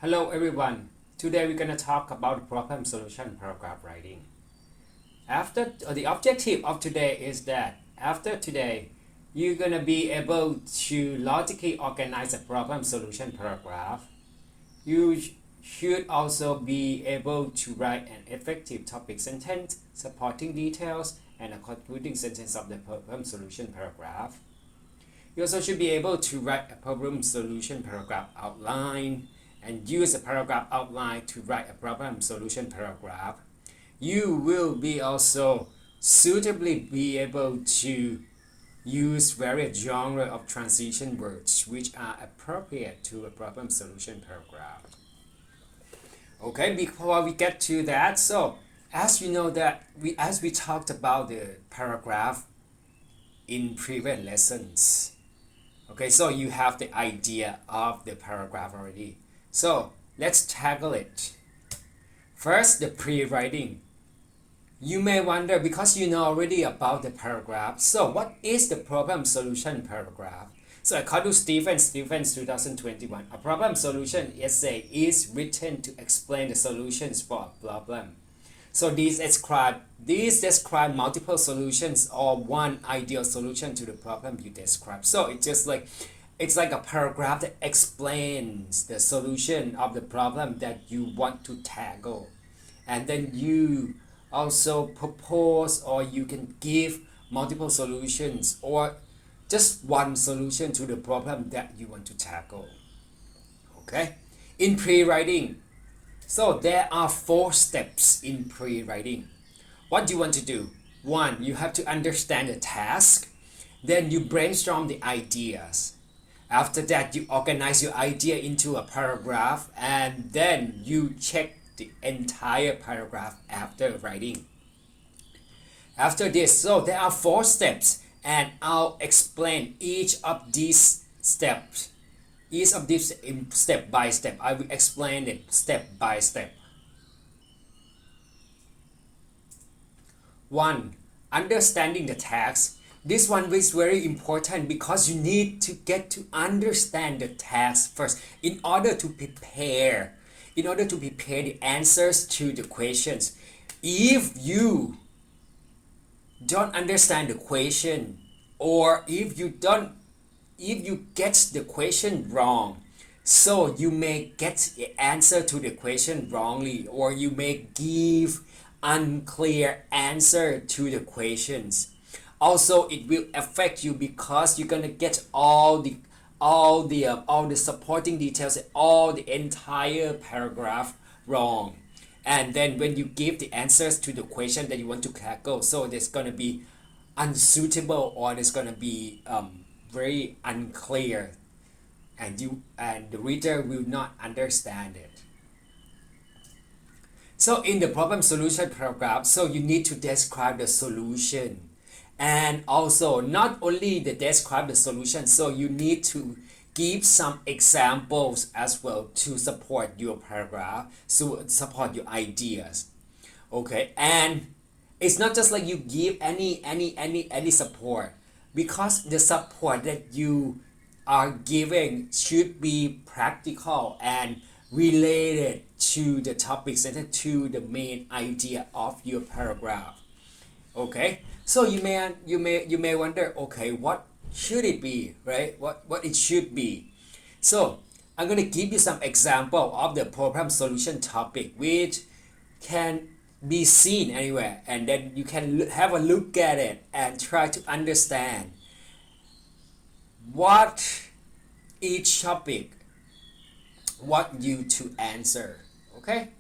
Hello everyone. Today we're going to talk about problem solution paragraph writing. The objective of today is that after today you're going to be able to logically organize a problem solution paragraph. You should also be able to write an effective topic sentence, supporting details, and a concluding sentence of the problem solution paragraph. You also should be able to write a problem solution paragraph outline and use a paragraph outline to write a problem solution paragraph. You will be also suitably be able to use various genre of transition words which are appropriate to a problem solution paragraph. Okay, before we get to that, so as you know that as we talked about the paragraph in previous lessons. Okay, so you have the idea of the paragraph already. So let's tackle it. First, the pre-writing. You may wonder because you know already about the paragraph. So what is the problem solution paragraph? So according to Stephens 2021, a problem solution essay is written to explain the solutions for a problem. So these describe multiple solutions or one ideal solution to the problem you describe. So it's like a paragraph that explains the solution of the problem that you want to tackle. And then you also propose or you can give multiple solutions or just one solution to the problem that you want to tackle. Okay? In pre-writing, so there are 4 steps in pre-writing. What do you want to do? 1, you have to understand the task. Then you brainstorm the ideas. After that, you organize your idea into a paragraph and then you check the entire paragraph after writing. After this, so there are 4 steps and I'll explain each of these steps. Each of these step by step. I will explain it step by step. 1. Understanding the task. This one is very important because you need to get to understand the task first in order to prepare the answers to the questions. If you don't understand the question or if you get the question wrong, so you may get the answer to the question wrongly or you may give unclear answer to the questions. Also, it will affect you because you're gonna get all the supporting details, all the entire paragraph wrong. And then when you give the answers to the question that you want to tackle, so there's gonna be unsuitable or there's gonna be very unclear, and the reader will not understand it. So in the problem solution paragraph, so you need to describe the solution. And also not only the describe the solution, so you need to give some examples as well to support your paragraph, so support your ideas. Okay, and it's not just like you give any support, because the support that you are giving should be practical and related to the topics and to the main idea of your paragraph. Okay, so you may wonder, okay, what should it be, right? What it should be. So I'm going to give you some example of the problem solution topic which can be seen anywhere, and then you can have a look at it and try to understand what each topic want you to answer. Okay,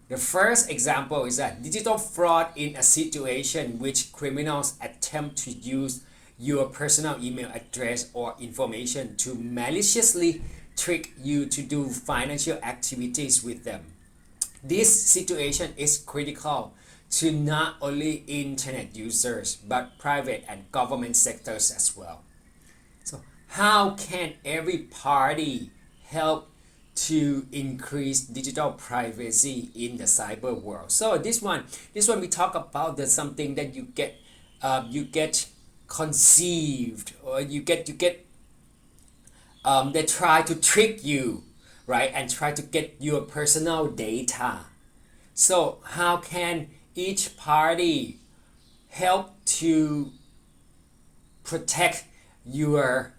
the first example is that digital fraud in a situation which criminals attempt to use your personal email address or information to maliciously trick you to do financial activities with them. This situation is critical to not only internet users but private and government sectors as well. So how can every party help to increase digital privacy in the cyber world? So this one we talk about the something that you get conceived, or you get they try to trick you right? And try to get your personal data. So how can each party help to protect your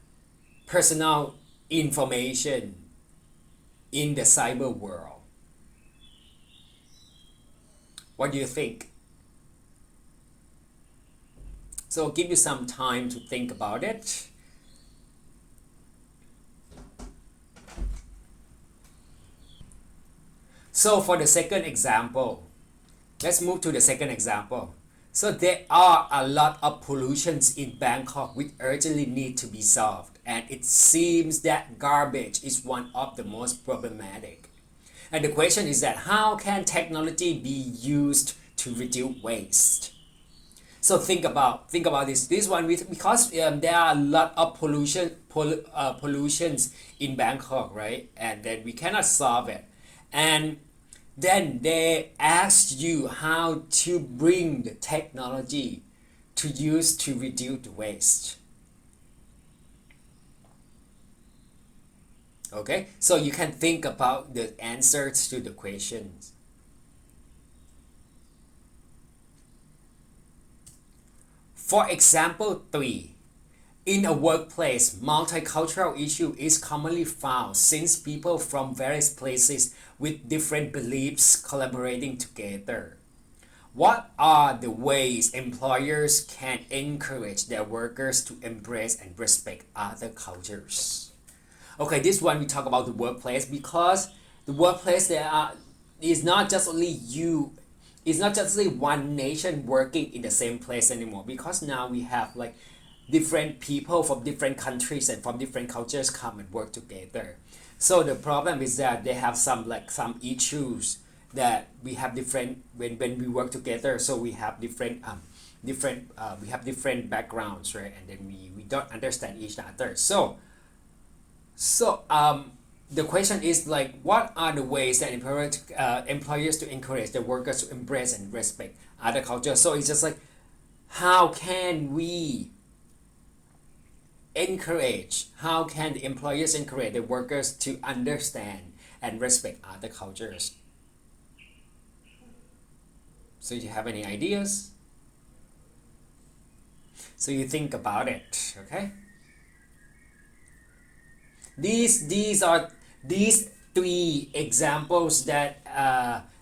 personal information in the cyber world? What do you think? So I'll give you some time to think about it. So for the second example, let's move to the second example. So there are a lot of pollutions in Bangkok which urgently need to be solved, and it seems that garbage is one of the most problematic. And the question is that how can technology be used to reduce waste? So think about this. This one because there are a lot of pollutions in Bangkok, right? And then we cannot solve it, and then they ask you how to bring the technology to use to reduce the waste. Okay, so you can think about the answers to the questions. For example 3, in a workplace, multicultural issue is commonly found since people from various places with different beliefs collaborating together. What are the ways employers can encourage their workers to embrace and respect other cultures? Okay, this one we talk about the workplace because the workplace is not just only you, it's not just only one nation working in the same place anymore, because now we have like different people from different countries and from different cultures come and work together. So the problem is that they have some issues that we have different when we work together. So we have different we have different backgrounds, right? And then we don't understand each other. So the question is like, what are the ways that employers to encourage their workers to embrace and respect other cultures? So it's just like, how can we encourage, how can the employers encourage the workers to understand and respect other cultures? So you have any ideas? So you think about it, okay? These are these 3 examples that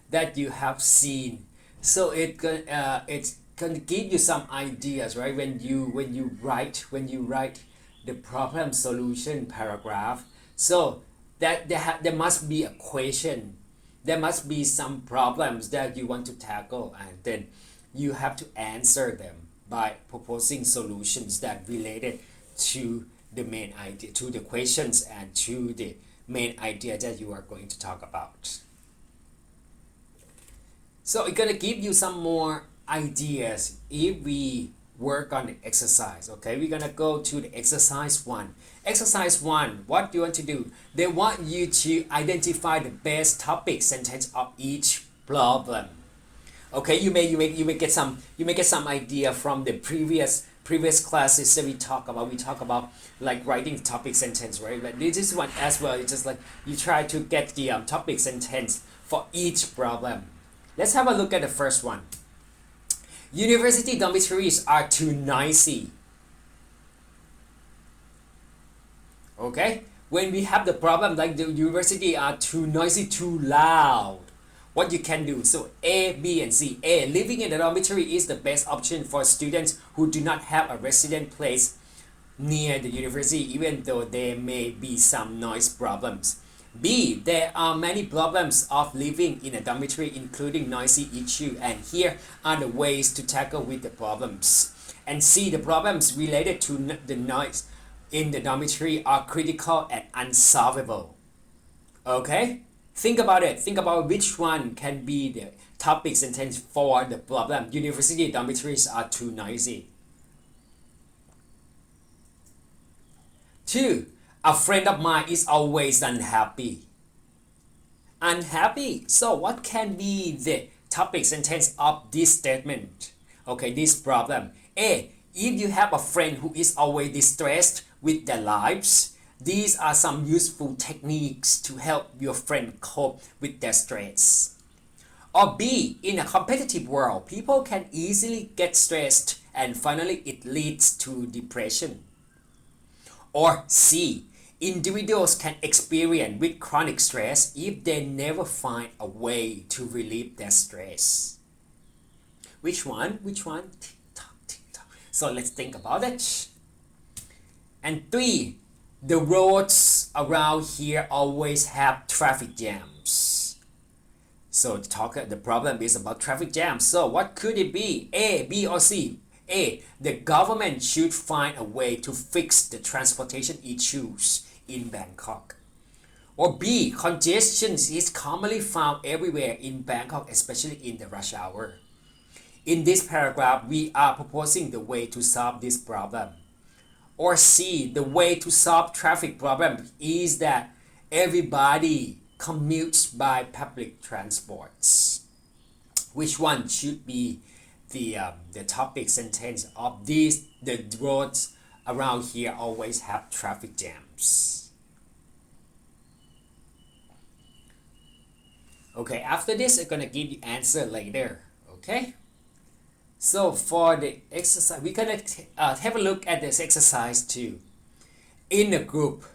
that you have seen. So it's gonna give you some ideas, right? When you write the problem solution paragraph. So that there must be a question, there must be some problems that you want to tackle, and then you have to answer them by proposing solutions that related to the main idea, to the questions and to the main idea that you are going to talk about. So it's gonna give you some more ideas if we work on the exercise. Okay, we're gonna go to the exercise 1. Exercise 1, what do you want to do? They want you to identify the best topic sentence of each problem. Okay, you may get some idea from the previous classes that we talk about like writing topic sentence, right? But this one as well, it's just like you try to get the topic sentence for each problem. Let's have a look at the first one. University dormitories are too noisy. Okay, when we have the problem like the university are too noisy, too loud, what you can do? So A, B, and C. A, living in a dormitory is the best option for students who do not have a resident place near the university, even though there may be some noise problems. B, there are many problems of living in a dormitory, including noisy issue, and here are the ways to tackle with the problems. And C, the problems related to the noise in the dormitory are critical and unsolvable. Okay? Think about it. Think about which one can be the topic sentence for the problem. University dormitories are too noisy. 2. A friend of mine is always unhappy. Unhappy. So what can be the topic sentence of this statement? Okay, this problem. A. If you have a friend who is always distressed with their lives, These are some useful techniques to help your friend cope with their stress. Or B, in a competitive world, people can easily get stressed and finally it leads to depression. Or C, individuals can experience with chronic stress if they never find a way to relieve their stress. Which one? Which one? Tick tock, tick tock. So let's think about it. And 3, the roads around here always have traffic jams. So the problem is about traffic jams. So what could it be? A, B, or C? A, the government should find a way to fix the transportation issues in Bangkok. Or B, congestion is commonly found everywhere in Bangkok, especially in the rush hour. In this paragraph, we are proposing the way to solve this problem. Or C, the way to solve traffic problem is that everybody commutes by public transports. Which one should be the topic sentence of these? The roads around here always have traffic jams. Okay, after this, I'm gonna give you answer later. Okay. So for the exercise, we're gonna have a look at this exercise too. In a group,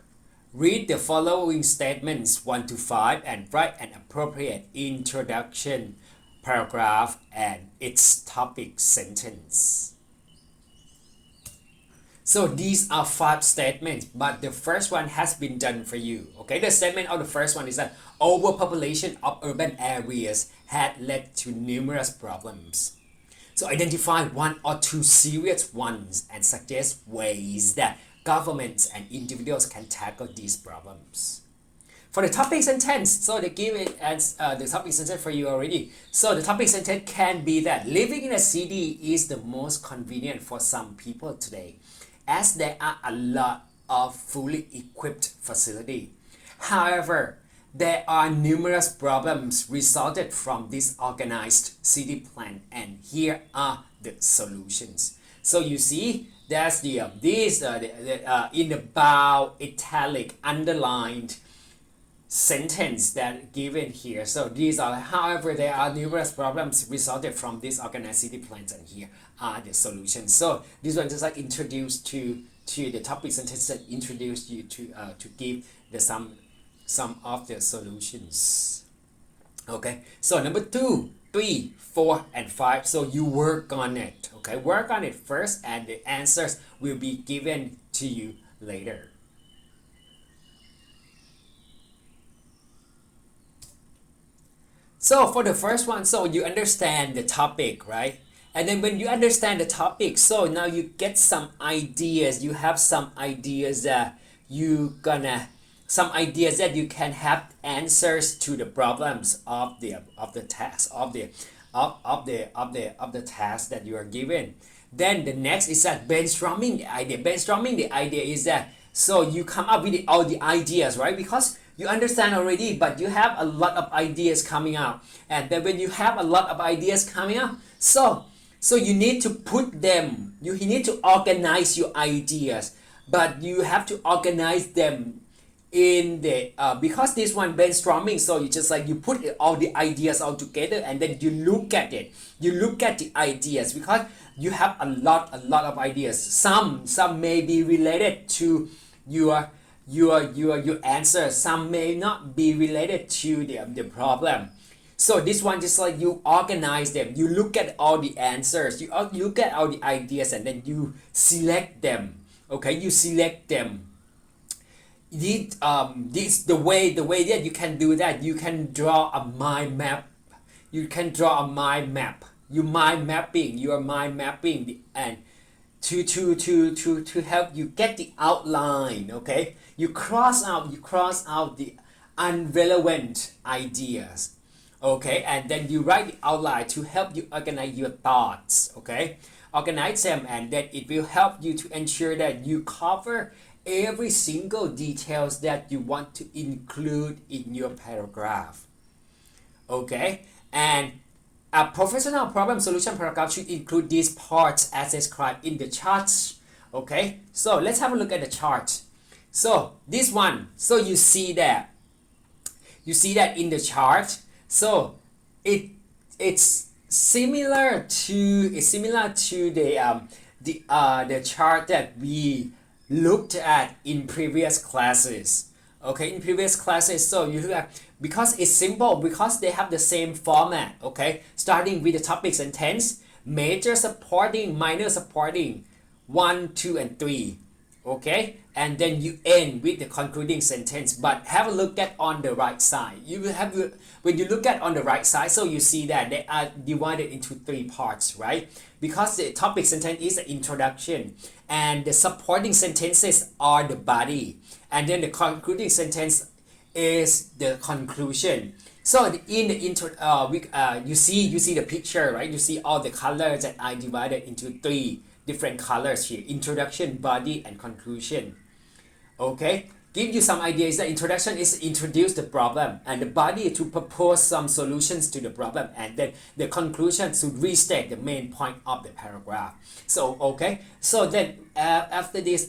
read the following statements 1 to 5 and write an appropriate introduction paragraph and its topic sentence. So these are 5 statements, but the first one has been done for you. Okay, the statement of the first one is that overpopulation of urban areas had led to numerous problems. So identify 1 or 2 serious ones and suggest ways that governments and individuals can tackle these problems. For the topic sentence, so they give it as the topic sentence for you already. So the topic sentence can be that living in a city is the most convenient for some people today, as there are a lot of fully equipped facilities. However, there are numerous problems resulted from disorganized city plan, and here are the solutions. So you see, there's the in the bold, italic, underlined sentence that given here. So these are, however, there are numerous problems resulted from disorganized city plans, and here are the solutions. So this one just like introduced to the topic sentence that introduced you to give the some of the solutions. Okay, so number 2, 3, 4, and 5. So you work on it. Okay, work on it first, and the answers will be given to you later. So for the first one, so you understand the topic, right? And then when you understand the topic, so now you get some ideas. You have some ideas that you can have answers to the problems of the task of the task that you are given. Then the next is that brainstorming the idea. Brainstorming the idea is that so you come up with all the ideas, right? Because you understand already, but you have a lot of ideas coming out. And then when you have a lot of ideas coming out, so you need to put them. You need to organize your ideas, but you have to organize them in the because this one brainstorming, so you just like you put all the ideas all together, and then you look at it. You look at the ideas because you have a lot of ideas. Some may be related to your answer. Some may not be related to the problem. So this one just like you organize them. You look at all the answers. You look at all the ideas, and then you select them. Okay, you select them. This the way that you can do that. You can draw a mind map. You can draw a mind map. You are mind mapping and to help you get the outline. Okay, you cross out the irrelevant ideas. Okay, and then you write the outline to help you organize your thoughts. Okay, organize them, and then it will help you to ensure that you cover every single details that you want to include in your paragraph. Okay, and a professional problem solution paragraph should include these parts as described in the charts. Okay, so let's have a look at the chart. So this one, so you see that in the chart. So it's similar to the chart that we looked at in previous classes. Okay, in previous classes, so you look at, because it's simple, because they have the same format. Okay, starting with the topic sentence, major supporting, minor supporting, 1, 2, and 3. Okay, and then you end with the concluding sentence. But have a look at on the right side. You will have, when you look at on the right side, so you see that they are divided into 3 parts, right? Because the topic sentence is the introduction, and the supporting sentences are the body, and then the concluding sentence is the conclusion. So in the intro, you see the picture, right? You see all the colors that I divided into 3 different colors here: introduction, body, and conclusion. Okay, give you some ideas. The introduction is introduce the problem, and the body to propose some solutions to the problem, and then the conclusion should restate the main point of the paragraph. So okay, so then after this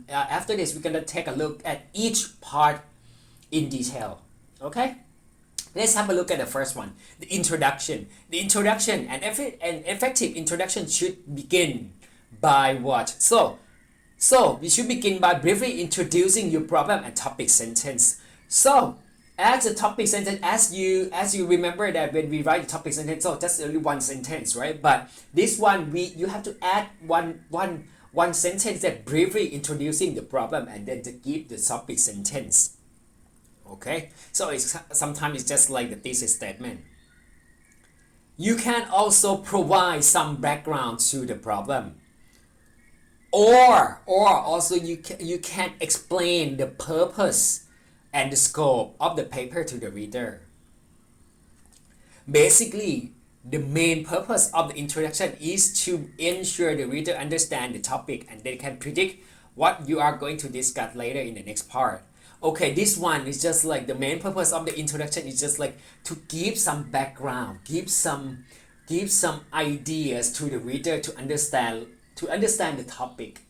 after this we're gonna take a look at each part in detail. Okay, let's have a look at the first one, the introduction. The introduction, and an effective introduction should begin by what? So we should begin by briefly introducing your problem and topic sentence. So as a topic sentence, as you remember that when we write the topic sentence, so just only one sentence, right? But this one, you have to add one sentence that briefly introducing the problem, and then to give the topic sentence. Okay, so sometimes it's just like the thesis statement. You can also provide some background to the problem, or also you can explain the purpose and the scope of the paper to the reader. Basically, the main purpose of the introduction is to ensure the reader understand the topic, and they can predict what you are going to discuss later in the next part. Okay, this one is just like the main purpose of the introduction is just like to give some background, give some ideas to the reader to understand the topic,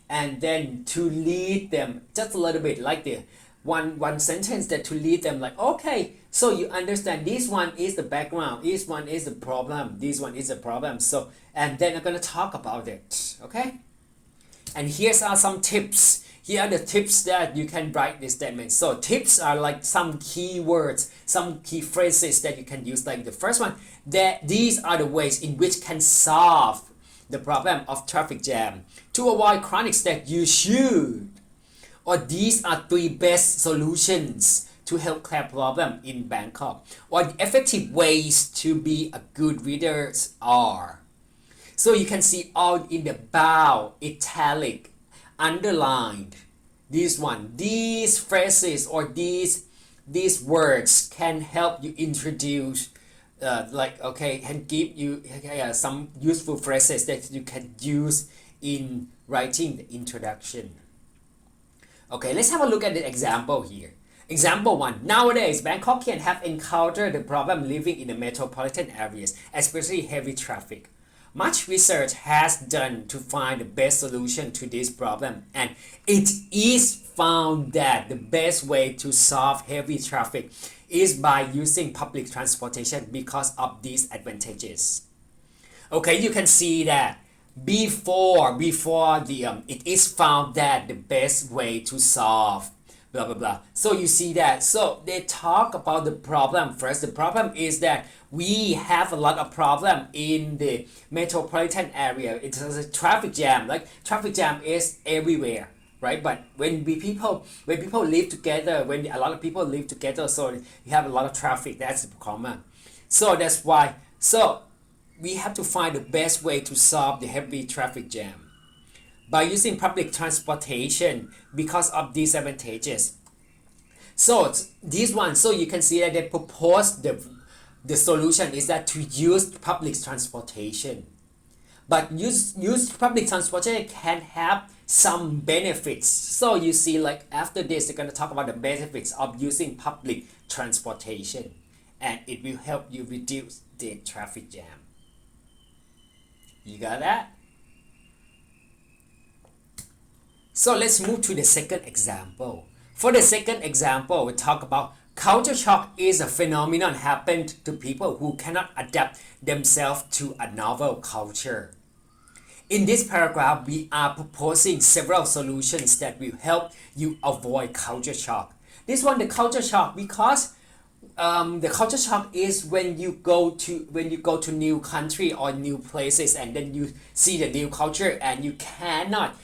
and then to lead them just a little bit, like the one sentence that to lead them, like, okay, so you understand this one is the background, this one is the problem, this one is the problem. So, and then I'm gonna talk about it. Okay, and here's are some tips. Here are the tips that you can write this statement. So tips are like some key words, some key phrases that you can use. Like the first one, that these are the ways in which can solve the problem of traffic jam. To avoid chronic that you should. Or these are 3 best solutions to help clear problem in Bangkok. Or the effective ways to be a good reader are. So you can see all in the bold, italic, underlined. This one, these phrases or these words can help you introduce, can give you some useful phrases that you can use in writing the introduction. Okay, let's have a look at the example here. Example 1. Nowadays, Bangkokians have encountered the problem living in the metropolitan areas, especially heavy traffic. Much research has done to find the best solution to this problem, and it is found that the best way to solve heavy traffic is by using public transportation because of these advantages. Okay, you can see that before the it is found that the best way to solve blah blah blah. So you see that, so they talk about the problem first. The problem is that we have a lot of problem in the metropolitan area. It's a traffic jam. Like traffic jam is everywhere, right? But when people live together, when a lot of people live together, so you have a lot of traffic. That's common. So that's why. So we have to find the best way to solve the heavy traffic jam by using public transportation because of these advantages. So this one, so you can see that they propose the solution is that to use public transportation. But use public transportation can have some benefits. So you see, like after this, they're going to talk about the benefits of using public transportation, and it will help you reduce the traffic jam. You got that? So let's move to the second example. For the second example, we talk about culture shock is a phenomenon happened to people who cannot adapt themselves to a novel culture. In this paragraph, we are proposing several solutions that will help you avoid culture shock. This one, the culture shock, because the culture shock is when you go to new country or new places, and then you see the new culture and you cannot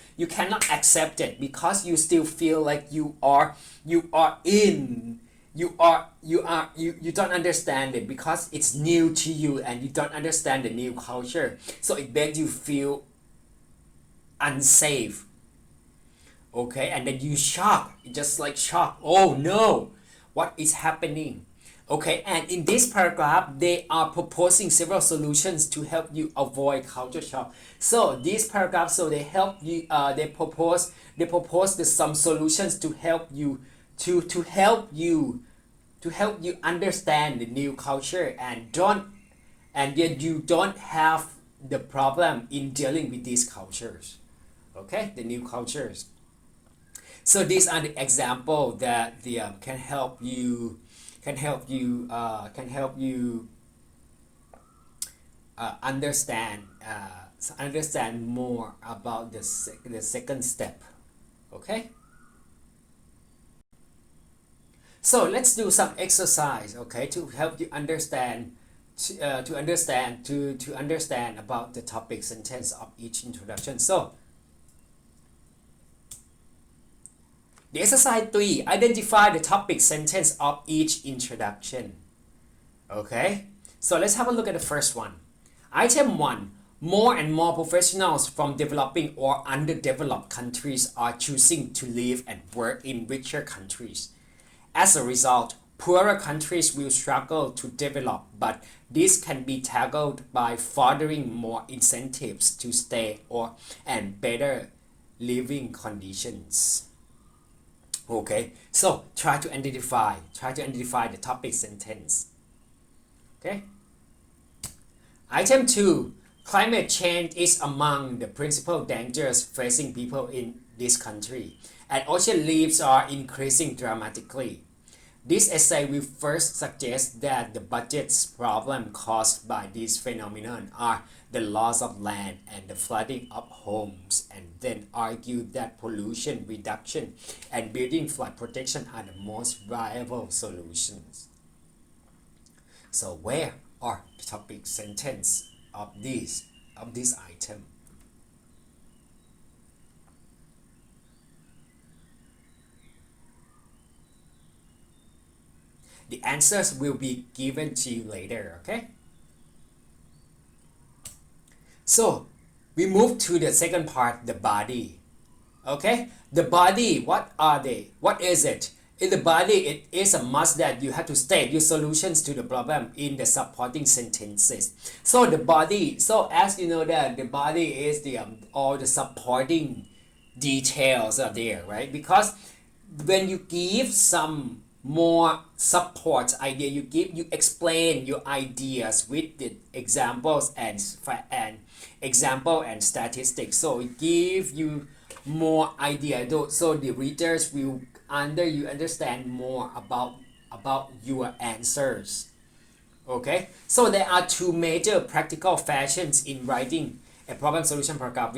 accept it because you still feel like you don't understand it because it's new to you and you don't understand the new culture, so it makes you feel unsafe. Okay, and then you shock, just like shock, oh no, what is happening? Okay, and in this paragraph, they are proposing several solutions to help you avoid culture shock. So this paragraph, so they help you. They propose some solutions to help you to help you understand the new culture and yet you don't have the problem in dealing with these cultures. Okay, the new cultures. So these are the example that can help you understand more about the second step. Okay, so let's do some exercise, okay, to help you understand to understand about the topic sentence of each introduction. So the exercise 3, identify the topic sentence of each introduction. Okay, so let's have a look at the first one. Item 1, more and more professionals from developing or underdeveloped countries are choosing to live and work in richer countries. As a result, poorer countries will struggle to develop, but this can be tackled by fostering more incentives to stay and better living conditions. Okay, so try to identify the topic sentence. Okay. Item 2, climate change is among the principal dangers facing people in this country, and ocean levels are increasing dramatically. This essay will first suggest that the budget's problem caused by this phenomenon are the loss of land and the flooding of homes, and then argue that pollution reduction and building flood protection are the most viable solutions. So where are the topic sentence of this item? The answers will be given to you later, okay? So we move to the second part, the body. Okay, the body, what are they? What is it? In the body, it is a must that you have to state your solutions to the problem in the supporting sentences. So the body, so as you know that the body is the all the supporting details are there, right? Because when you give some more support idea, you explain your ideas with the examples and example and statistics, so it give you more idea, so the readers will understand more about your answers. Okay, so there are two major practical fashions in writing a problem solution paragraph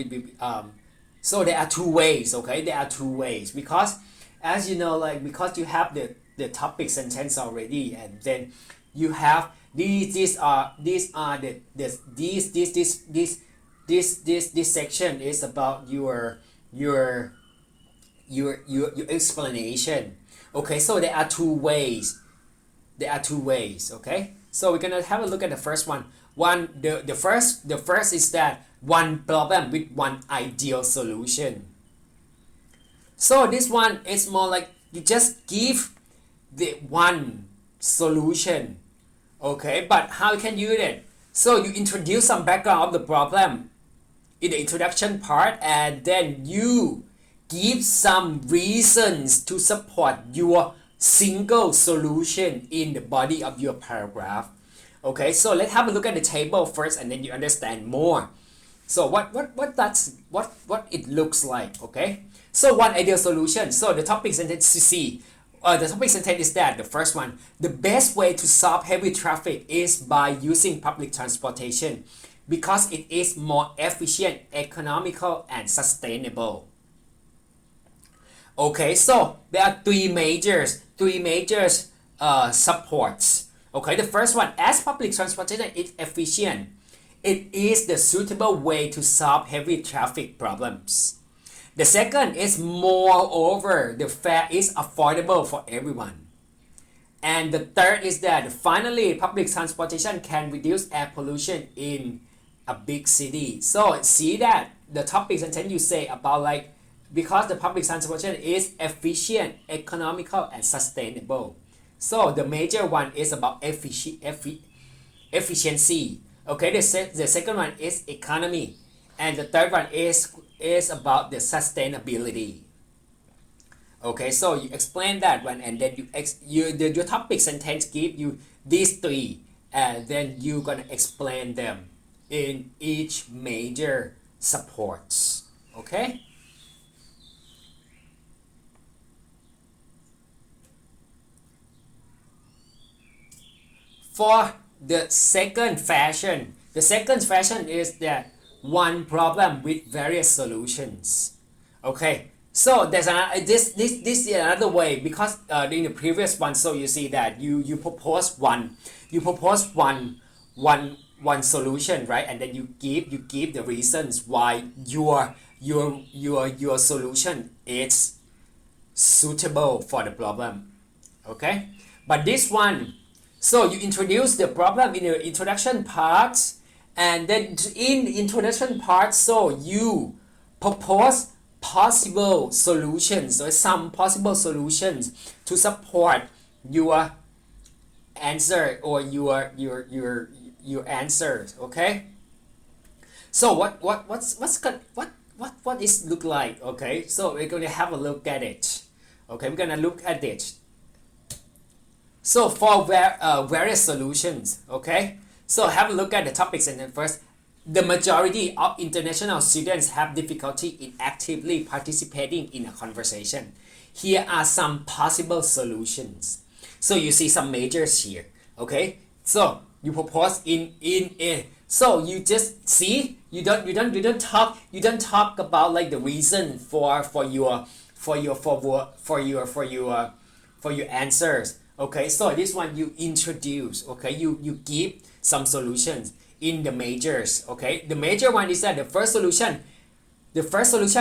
so there are two ways. Okay, there are two ways, because as you know, like, because you have the topic sentence already, and then you have these section is about your explanation. Okay, so there are two ways. Okay, so we're gonna have a look at the first one. The first is that one problem with one ideal solution. So this one is more like you just give the one solution. Okay, but how can you do it? So you introduce some background of the problem in the introduction part, and then you give some reasons to support your single solution in the body of your paragraph. Okay, so let's have a look at the table first, and then you understand more. So what it looks like, okay? So one ideal solution. So the topic sentence to see. The topic sentence is that the first one, the best way to solve heavy traffic is by using public transportation because it is more efficient, economical, and sustainable. Okay, so there are three major supports. Okay, the first one, as public transportation is efficient, it is the suitable way to solve heavy traffic problems. The second is, moreover, the fare is affordable for everyone. And the third is that finally public transportation can reduce air pollution in a big city. So see that the topics and then you say about like, because the public transportation is efficient, economical, and sustainable. So the major one is about efficiency. Okay, the second one is economy, and the third one is about the sustainability. Okay, so you explain that one, and then your topic sentence give you these three, and then you're gonna explain them in each major supports. Okay. For the second fashion is that one problem with various solutions. Okay, so there's this is another way, because in the previous one, so you see that you propose one solution, right? And then you give the reasons why your solution is suitable for the problem. Okay, but this one, so you introduce the problem in the introduction part, and then in the introduction part, so you propose possible solutions, or some possible solutions to support your answer, or your answers. Okay, so what is look like? Okay, so we're going to have a look at it. Okay, we're going to look at it. So for various solutions, okay, so have a look at the topics, and then first, the majority of international students have difficulty in actively participating in a conversation. Here are some possible solutions. So you see some majors here, okay? So you propose in a, so you just see, you don't talk about like the reason for your answers. Okay, so this one you introduce. Okay, you give some solutions in the majors. Okay, the major one is that the first solution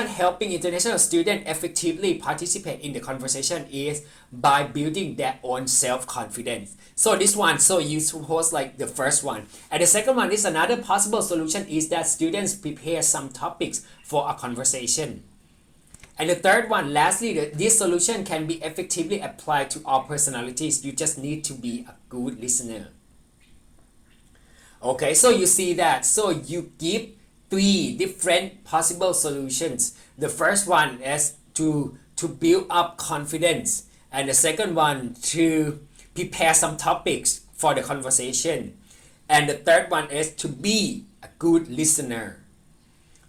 helping international students effectively participate in the conversation is by building their own self-confidence. So this one, so you suppose like the first one. And the second one is, another possible solution is that students prepare some topics for a conversation. And the third one, lastly, this solution can be effectively applied to all personalities. You just need to be a good listener. Okay, so you see that. So you give three different possible solutions. The first one is to build up confidence, and the second one to prepare some topics for the conversation, and the third one is to be a good listener.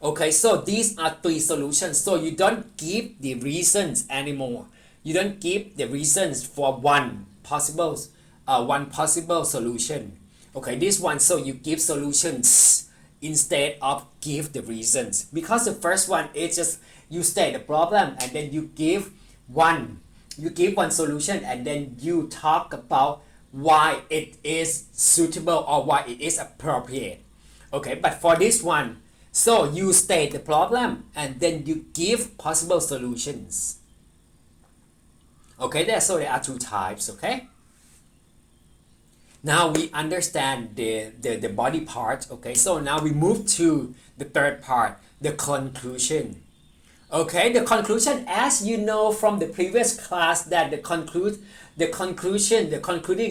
Okay, so these are three solutions. So you don't give the reasons anymore. You don't give the reasons for one possible solution. Okay, this one, so you give solutions instead of give the reasons, because the first one is just you state the problem, and then you give one solution, and then you talk about why it is suitable or why it is appropriate. Okay, but for this one, so you state the problem and then you give possible solutions. Okay, so there are two types. Okay, now we understand the body part. Okay, so now we move to the third part, the conclusion. Okay, the conclusion, as you know from the previous class, that the concluding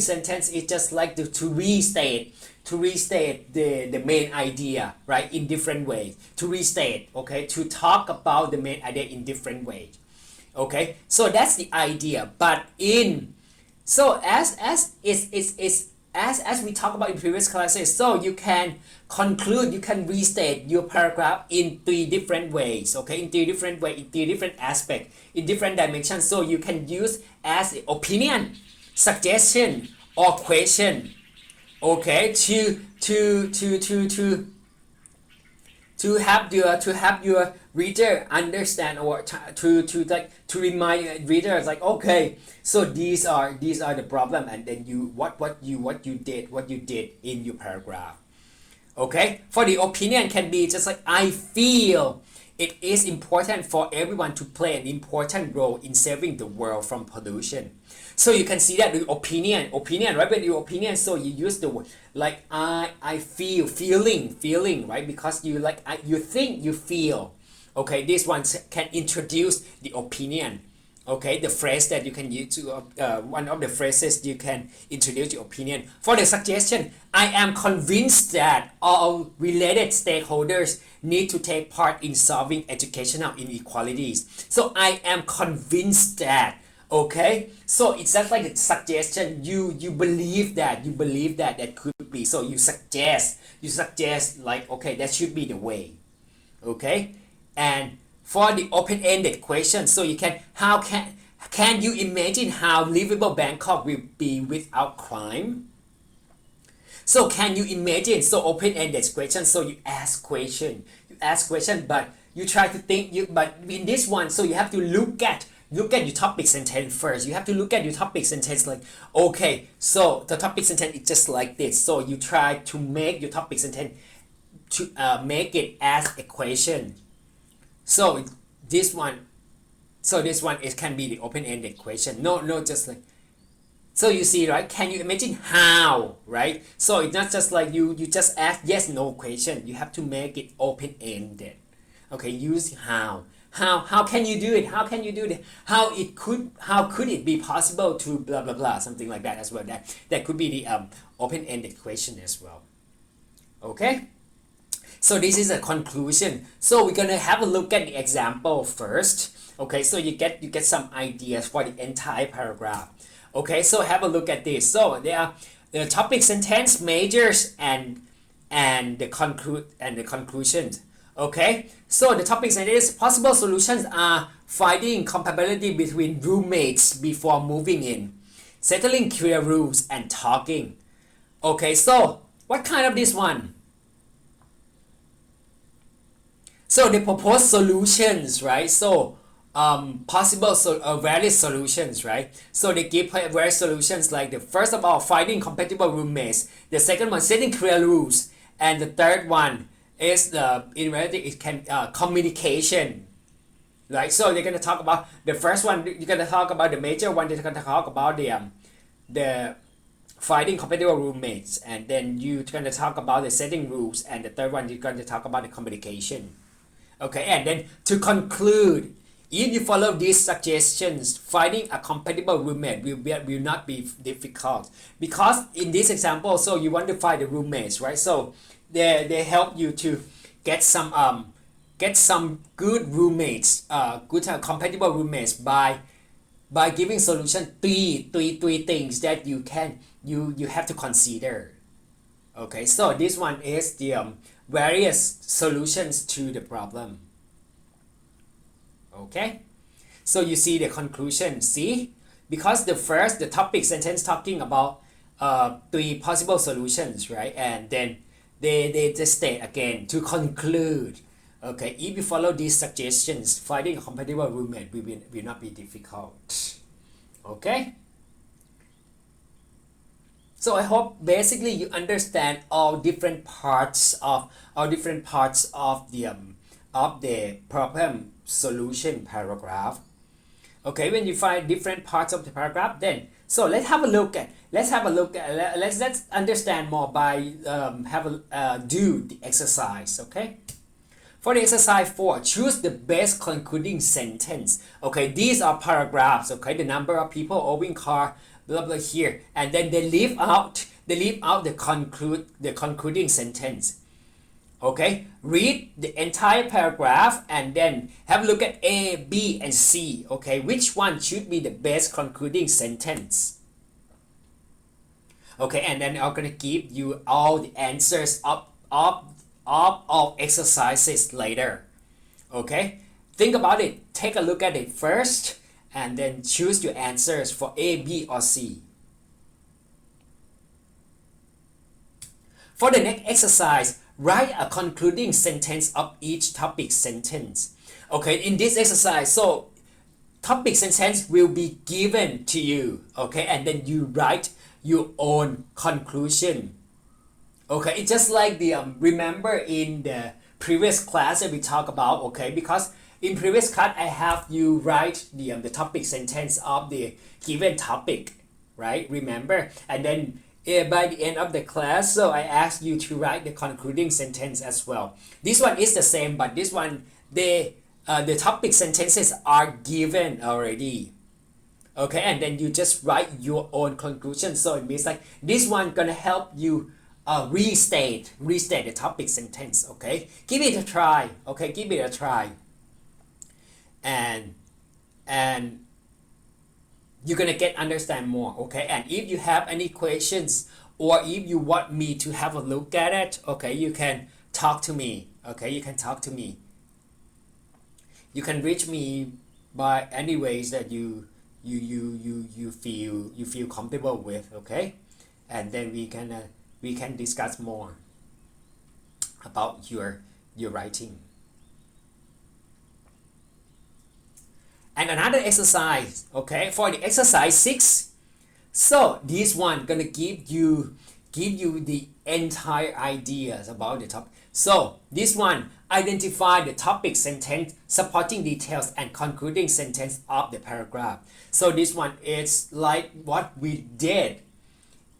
sentence is just like to restate the main idea, right, in different ways. To restate, okay, to talk about the main idea in different ways. Okay, so that's the idea. But in, so as is as we talked about in previous classes, so you can conclude, you can restate your paragraph in three different ways, okay, in three different ways, in three different aspects, in different dimensions. So you can use as opinion, suggestion, or question, okay, to have your reader understand, or to remind readers like, okay, so these are the problem, and then what you did in your paragraph. Okay, for the opinion can be just like, I feel it is important for everyone to play an important role in saving the world from pollution. So you can see that the opinion, right? When your opinion, so you use the word like I feel, feeling, right? Because you like, you think, you feel. Okay, this one can introduce the opinion. Okay, the phrase that you can use to one of the phrases you can introduce your opinion. For the suggestion, I am convinced that all related stakeholders need to take part in solving educational inequalities. So I am convinced that. Okay, so it's just like a suggestion. You believe that that could be. So you suggest like, okay, that should be the way. Okay, and for the open-ended question, so you can, how can you imagine how livable Bangkok will be without crime? So can you imagine? So open-ended question. So you ask question, but you try to think. But in this one, so you have to look at your topic sentence first. You have to look at your topic sentence like, okay, so the topic sentence is just like this. So you try to make your topic sentence to make it as a question. So this one it can be the open-ended question. No, just like, so you see, right? Can you imagine how, right? So it's not just like you just ask yes no question. You have to make it open-ended. Okay, use how can you do it? How can you do it? How could it be possible to blah blah blah, something like that as well. That could be the open-ended question as well. Okay. So this is a conclusion. So we're gonna have a look at the example first. Okay, so you get some ideas for the entire paragraph. Okay, so have a look at this. So there are the topic sentence, majors, and the conclusions. Okay, so the topic sentence, possible solutions are finding compatibility between roommates before moving in, settling clear rules, and talking. Okay, so what kind of this one? So they propose solutions, right? So possible various solutions, right? So they give various solutions, like the first of all, finding compatible roommates. The second one, setting clear rules, and the third one is in reality it can communication, right? So they're gonna talk about the first one. You're gonna talk about the major one. They're gonna talk about the finding compatible roommates, and then you're gonna talk about the setting rules, and the third one you're gonna talk about the communication. Okay, and then to conclude, if you follow these suggestions, finding a compatible roommate will not be difficult, because in this example, so you want to find the roommates, right? So they help you to get some good roommates, good compatible roommates by giving solution three things that you have to consider. Okay, so this one is the various solutions to the problem. Okay, so you see the conclusion. See, because the topic sentence talking about three possible solutions, right? And then they just state again to conclude. Okay, if you follow these suggestions, finding a compatible roommate will not be difficult. Okay. So I hope basically you understand all different parts of the problem solution paragraph. Okay, when you find different parts of the paragraph, then so let's understand more by do the exercise. Okay. For the exercise 4, choose the best concluding sentence. Okay, these are paragraphs. Okay, the number of people owning car, blah blah here, and then they leave out the concluding sentence. Okay, read the entire paragraph and then have a look at A, B, and C. Okay, which one should be the best concluding sentence? Okay, and then I'm gonna give you all the answers of exercises later. Okay, think about it, take a look at it first, and then choose your answers for A, B, or C. For the next exercise, write a concluding sentence of each topic sentence. Okay, in this exercise, so topic sentence will be given to you, okay, and then you write your own conclusion. Okay, it's just like the remember in the previous class that we talked about, okay, because in previous class I have you write the topic sentence of the given topic, right? Remember, and then by the end of the class, so I asked you to write the concluding sentence as well. This one is the same, but this one the topic sentences are given already. Okay, and then you just write your own conclusion. So it means like this one gonna help you restate the topic sentence. Okay, give it a try. Okay, give it a try, and you're gonna get understand more. Okay, and if you have any questions or if you want me to have a look at it, okay, you can talk to me. Okay, you can talk to me. You can reach me by any ways that you feel comfortable with. Okay, and then we can discuss more about your writing. And another exercise, okay, for the exercise 6, so this one gonna give you the entire ideas about the topic. So this one, identify the topic sentence, supporting details, and concluding sentence of the paragraph. So this one is like what we did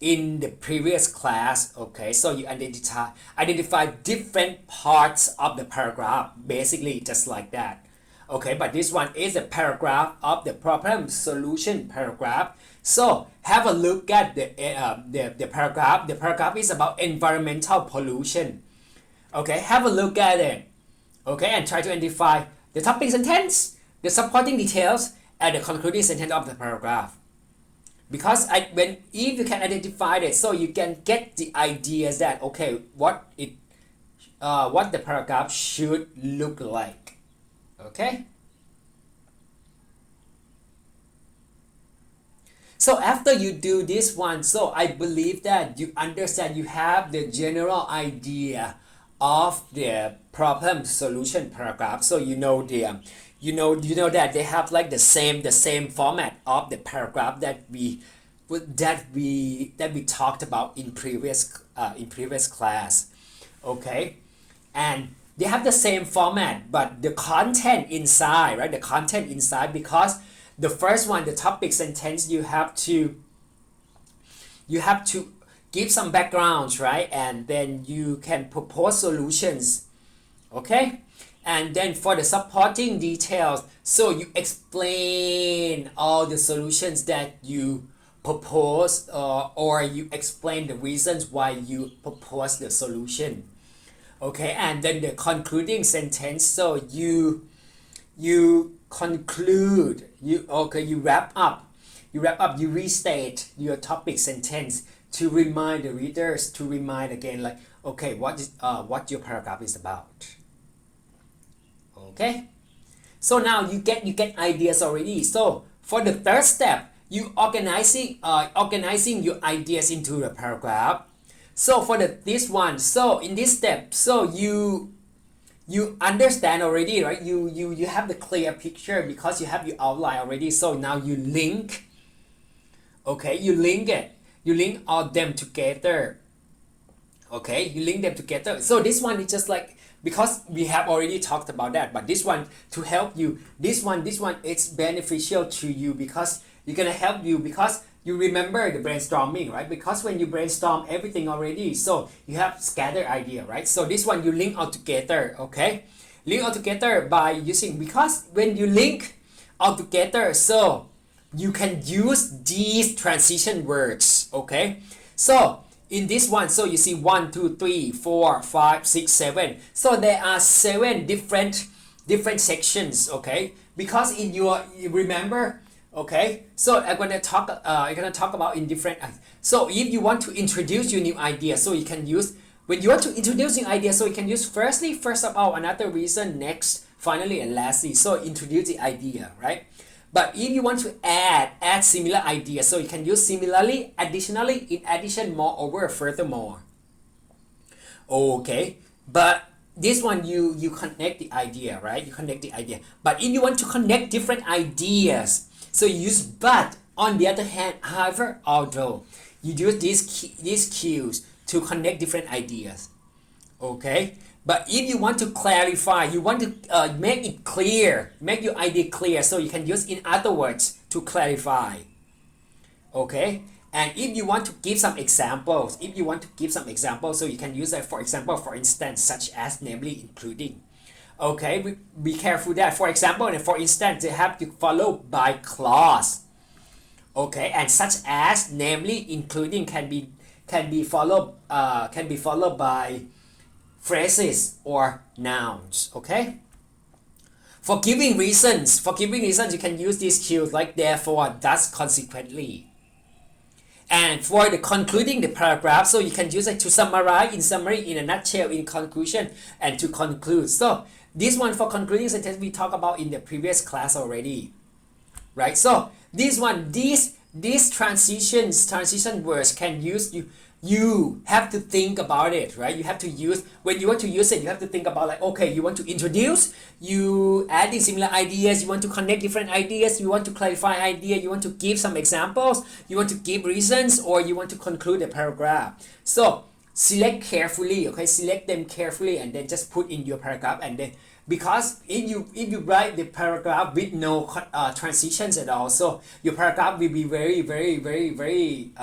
in the previous class. Okay, so you identify different parts of the paragraph, basically just like that. Okay, but this one is a paragraph of the problem solution paragraph. So have a look at the paragraph. The paragraph is about environmental pollution. Okay, have a look at it. Okay, and try to identify the topic sentence, the supporting details, and the concluding sentence of the paragraph. Because if you can identify it, so you can get the ideas that okay, what the paragraph should look like. Okay. So after you do this one, so I believe that you understand, you have the general idea of the problem solution paragraph. So you know that they have like the same format of the paragraph that we talked about in previous class. Okay, and they have the same format, but the content inside, right? The content inside, because the first one, the topic sentence, you have to give some backgrounds, right? And then you can propose solutions. Okay, and then for the supporting details, so you explain all the solutions that you propose, or you explain the reasons why you propose the solution. Okay, and then the concluding sentence, so you conclude, you wrap up, you restate your topic sentence to remind the readers, to remind again, like okay, what your paragraph is about. Okay, so now you get ideas already. So for the third step, you organizing your ideas into the paragraph. So for this one, so in this step, so you understand already, right? You have the clear picture because you have your outline already. So now you link. Okay, you link all them together. Okay, you link them together. So this one is just like, because we have already talked about that, but this one to help you, this one it's beneficial to you because it's gonna help you, because you remember the brainstorming, right? Because when you brainstorm everything already, so you have scattered idea, right? So this one you link all together. Okay, link all together by using, because when you link all together, so you can use these transition words. Okay, so in this one, so you see 1 2 3 4 5 6 7, so there are 7 different sections. Okay, because you remember Okay, so I'm gonna talk about in different. So if you want to introduce your new idea, so you can use when you want to introduce new idea, so you can use first of all, another reason, next, finally, and lastly. So introduce the idea, right? But if you want to add similar idea, so you can use similarly, additionally, in addition, moreover, furthermore. Okay, but this one you connect the idea, right? You connect the idea. But if you want to connect different ideas, so you use but. On the other hand, however, although you use these cues to connect different ideas. Okay, but if you want to clarify, you want to make it clear, make your idea clear, so you can use in other words to clarify. Okay, and if you want to give some examples, so you can use that, for example, for instance, such as, namely, including. Okay, be careful that, for example, and for instance, they have to follow by clause. Okay, and such as, namely, including can be followed by phrases or nouns. Okay, for giving reasons, you can use these cues like therefore, thus, consequently. And for the concluding the paragraph, so you can use it to summarize, in summary, in a nutshell, in conclusion, and to conclude. So this one for concluding sentence we talked about in the previous class already, right? So this one, these transition words can use you have to think about it, right? You have to use, when you want to use it, you have to think about, like, okay, you want to introduce, you add in similar ideas, you want to connect different ideas, you want to clarify idea, you want to give some examples, you want to give reasons, or you want to conclude a paragraph. So select carefully, okay, select them carefully, and then just put in your paragraph. And then, because if you write the paragraph with no transitions at all, so your paragraph will be very very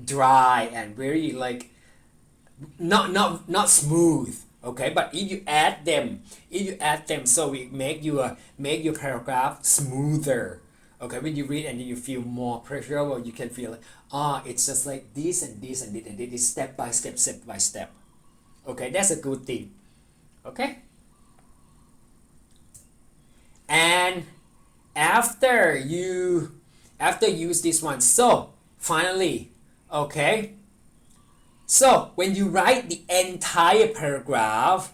dry and very, like, not smooth. Okay, but if you add them, so it make your paragraph smoother. Okay, when you read and then you feel more pleasurable, you can feel like, it's just like this and this and this and this, step by step. Okay, that's a good thing. Okay, and after you use this one, so finally, okay, so when you write the entire paragraph,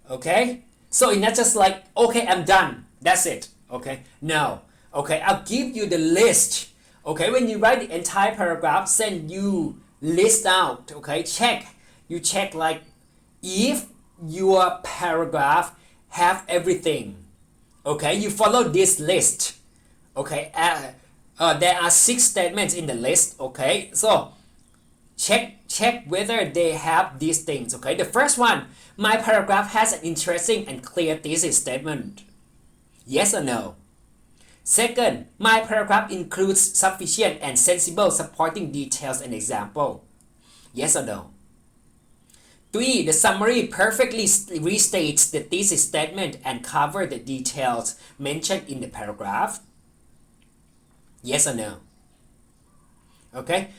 okay, so it's not just like, okay, I'm done, that's it. Okay, no. Okay, I'll give you the list. Okay, when you write the entire paragraph, then you list out. Okay, you check, like, if your paragraph have everything. Okay, you follow this list. Okay, there are 6 statements in the list. Okay, so check whether they have these things. Okay, the first one, my paragraph has an interesting and clear thesis statement. Yes or no? Second, my paragraph includes sufficient and sensible supporting details and example. Yes or no? 3. The summary perfectly restates the thesis statement and covers the details mentioned in the paragraph. Yes or no? Okay.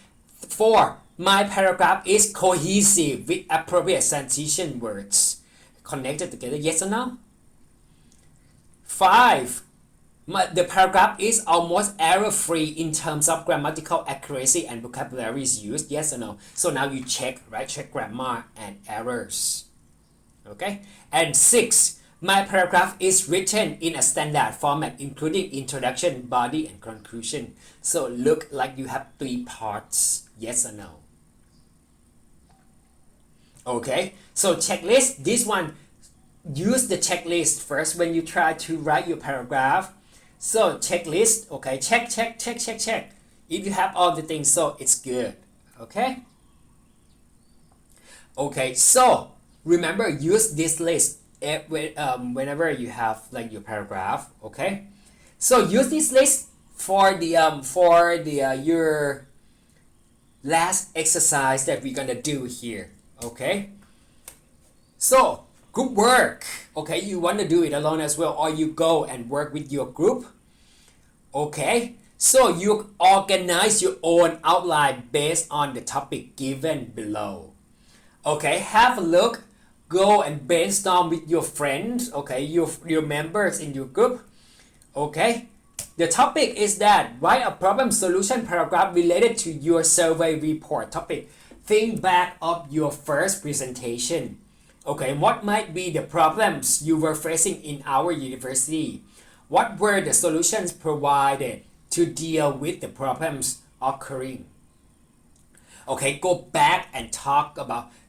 4. My paragraph is cohesive with appropriate transition words connected together. Yes or no? 5. The paragraph is almost error-free in terms of grammatical accuracy and vocabulary used. Yes or no? So now you check, right? Check grammar and errors. Okay. And 6. My paragraph is written in a standard format, including introduction, body, and conclusion. So look like you have 3 parts. Yes or no? Okay. So checklist. This one, use the checklist first when you try to write your paragraph. So checklist, okay, check. If you have all the things, so it's good. Okay. Okay, so remember, use this list whenever you have, like, your paragraph. Okay. So use this list for the your last exercise that we're gonna do here. Okay. So group work. Okay, you want to do it alone as well, or you go and work with your group. Okay, so you organize your own outline based on the topic given below. Okay, have a look, go and brainstorm with your friends. Okay, your members in your group. Okay, The topic is that write a problem solution paragraph related to your survey report topic. Think back of your first presentation. Okay, what might be the problems you were facing in our university? What were the solutions provided to deal with the problems occurring? Okay, go back and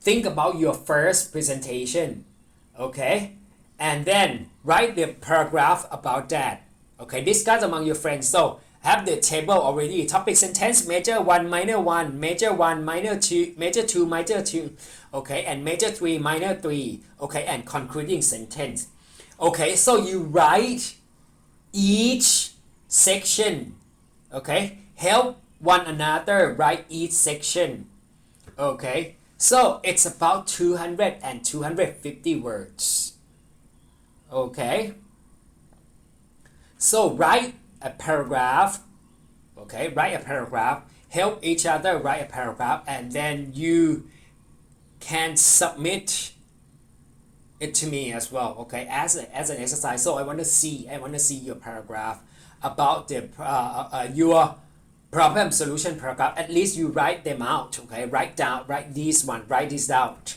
think about your first presentation. Okay, and then write the paragraph about that. Okay, discuss among your friends. So have the table already. Topic sentence, major 1, minor 1, major 1, minor 2, major 2, minor 2. Okay, and major 3, minor 3. Okay, and concluding sentence. Okay, so you write each section. Okay, help one another write each section. Okay, so it's about 200 and 250 words. Okay, so write a paragraph. Okay, write a paragraph, help each other write a paragraph, and then you can submit it to me as well. Okay, as an exercise. So I want to see your paragraph about the your problem solution paragraph. At least you write them out. Okay, write this out.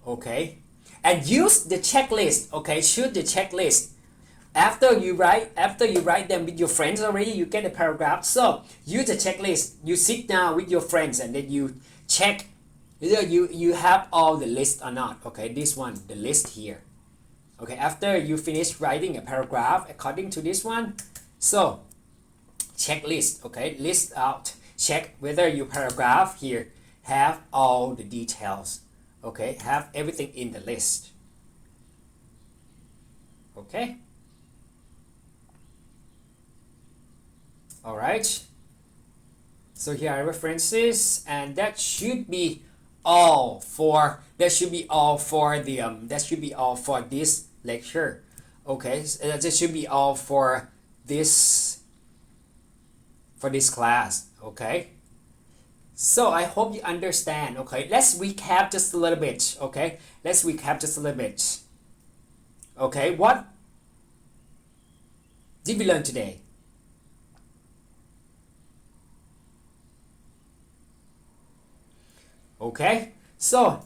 Okay, and use the checklist. Okay, shoot the checklist. After you write them with your friends already, you get a paragraph. So use the checklist. You sit down with your friends and then you check whether you have all the list or not. Okay, this one, the list here. Okay, after you finish writing a paragraph according to this one, so checklist. Okay, list out. Check whether your paragraph here have all the details. Okay, have everything in the list. Okay. All right. So here are references, and that should be all for this lecture. Okay, so that should be all for this class. Okay, so I hope you understand. Okay, let's recap just a little bit. Okay, okay, what did we learn today? Okay, so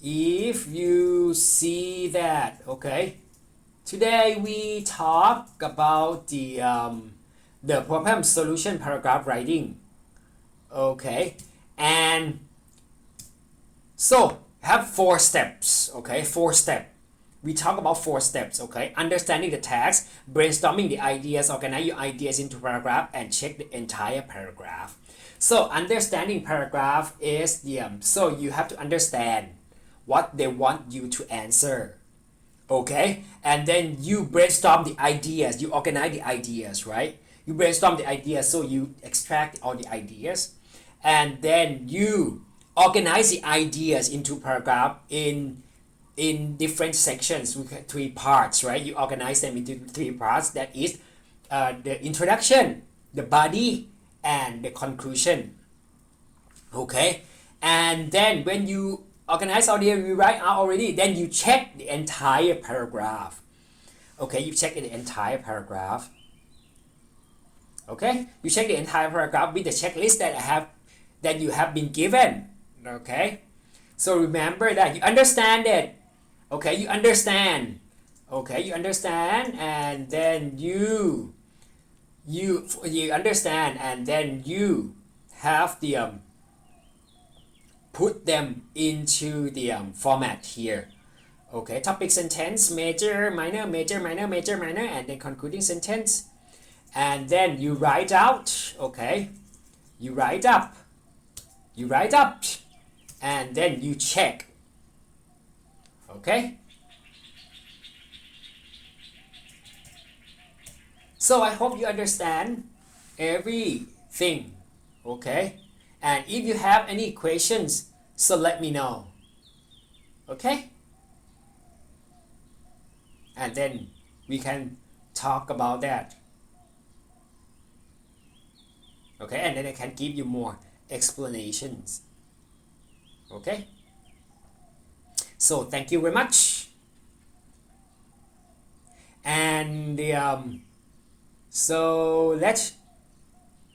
if you see that, okay, today we talk about the problem solution paragraph writing. Okay, and so have 4 steps. Okay, 4 steps. We talk about 4 steps. Okay, understanding the text, brainstorming the ideas, organize your ideas into paragraph, and check the entire paragraph. So understanding paragraph is so you have to understand what they want you to answer. Okay, and then you brainstorm the ideas, you organize the ideas, right? You brainstorm the ideas, so you extract all the ideas, and then you organize the ideas into paragraph in different sections with 3 parts, right? You organize them into 3 parts. That is the introduction, the body, and the conclusion. Okay, and then when you organize all the you write out already, then you check the entire paragraph. Okay, you check the entire paragraph. Okay, you check the entire paragraph with the checklist that you have been given. Okay, so remember that you understand it. Okay, you understand. Okay, you understand, and then you understand, and then you have the put them into the format here. Okay, topic sentence, major, minor, major, minor, major, minor, and then concluding sentence, and then you write out. Okay, you write up, and then you check. Okay, so I hope you understand everything. Okay, and if you have any questions, so let me know. Okay, and then we can talk about that. Okay, and then I can give you more explanations. Okay, so thank you very much, and so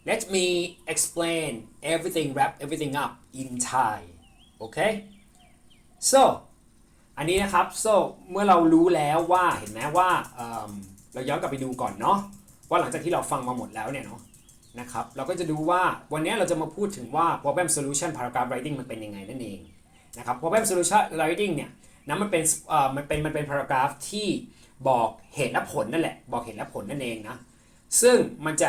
let me explain everything wrap everything up in Thai okay so อันนี้นะครับ so เมื่อเรารู้แล้วว่าเห็นไหมว่าเราย้อนกลับไปดูก่อนเนาะว่าหลังจากที่เราฟังมาหมดแล้วเนี่ยเนาะนะครับเราก็จะดูว่าวันนี้เราจะมาพูดถึงว่า problem solution paragraph writing มันเป็นยังไงนั่นเองนะครับ problem solution writing เนี่ยนะมันเป็น paragraph ที่บอกเหตุและผลนั่นแหละบอกเหตุและผลนั่นเองนะซึ่งมันจ